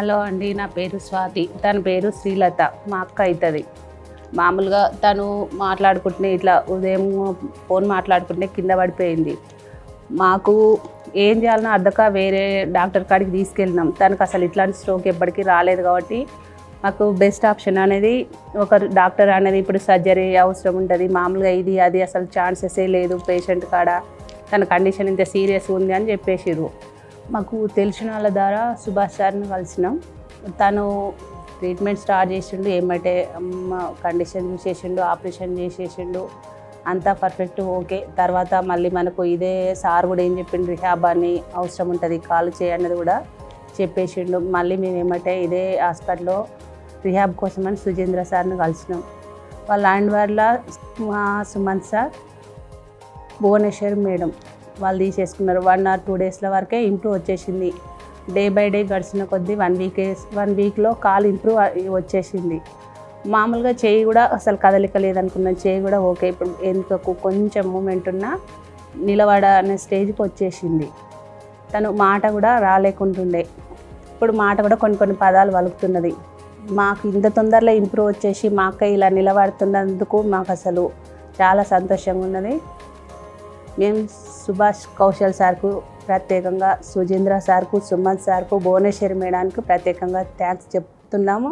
Hello అండి, నా పేరు స్వాతి, తన పేరు శ్రీలత, మా అక్క అవుతుంది. మామూలుగా తను మాట్లాడుకుంటే ఇట్లా ఉదయం ఫోన్ మాట్లాడుకుంటే కింద పడిపోయింది. మాకు ఏం చేయాలనో అర్థక వేరే డాక్టర్ కాడికి తీసుకెళ్ళినాం. తనకు అసలు ఇట్లాంటి స్ట్రోక్ ఎప్పటికీ రాలేదు కాబట్టి మాకు బెస్ట్ ఆప్షన్ అనేది ఒక డాక్టర్ అనేది ఇప్పుడు సర్జరీ అవసరం ఉంటుంది, మామూలుగా ఇది అది అసలు ఛాన్సెసే లేదు పేషెంట్ కాడ, తన కండిషన్ ఇంత సీరియస్ ఉంది అని చెప్పేసిర్రు. మాకు తెలిసిన వాళ్ళ ద్వారా సుభాష్ సార్ని కలిసినాం. తను ట్రీట్మెంట్ స్టార్ట్ చేసిండు, ఏమంటే కండిషన్ చూసేసిండు, ఆపరేషన్ చేసేసిండు, అంతా పర్ఫెక్ట్ ఓకే. తర్వాత మళ్ళీ మనకు ఇదే సార్ కూడా ఏం చెప్పిండు, రిహాబ్ అని అవసరం ఉంటుంది, కాల్ చేయన్నది కూడా చెప్పేసిండు. మళ్ళీ మేము ఏమంటే ఇదే హాస్పిటల్లో రిహాబ్ కోసమని సుజేంద్ర సార్ని కలిసినాం. వాళ్ళ హ్యాండ్ వల్ల మా సుమంత్ సార్, భువనేశ్వర్ మేడం వాళ్ళు తీసేసుకున్నారు. 1 or 2 days వరకే ఇంప్రూవ్ వచ్చేసింది. డే బై డే గడిచిన కొద్దీ 1 వీక్లో కాలు ఇంప్రూవ్ వచ్చేసింది. మామూలుగా చేయి కూడా అసలు కదలిక లేదనుకున్నాను, చేయి కూడా ఓకే. ఇప్పుడు ఎందుకు కొంచెం మూమెంట్ ఉన్నా నిలబడ అనే స్టేజ్కి వచ్చేసింది. తను మాట కూడా రాలేకుంటుండే, ఇప్పుడు మాట కూడా కొన్ని పదాలు పలుకుతున్నది. మాకు ఇంత తొందరలో ఇంప్రూవ్ వచ్చేసి మా అక్క ఇలా నిలబడుతున్నందుకు మాకు అసలు చాలా సంతోషంగా ఉన్నది. మేము సుభాష్ కౌశల్ సార్కు ప్రత్యేకంగా, సుజేంద్ర సార్కు, సుమంత్ సార్కు, భువనేశ్వరి మేడానికి ప్రత్యేకంగా థ్యాంక్స్ చెప్తున్నాము.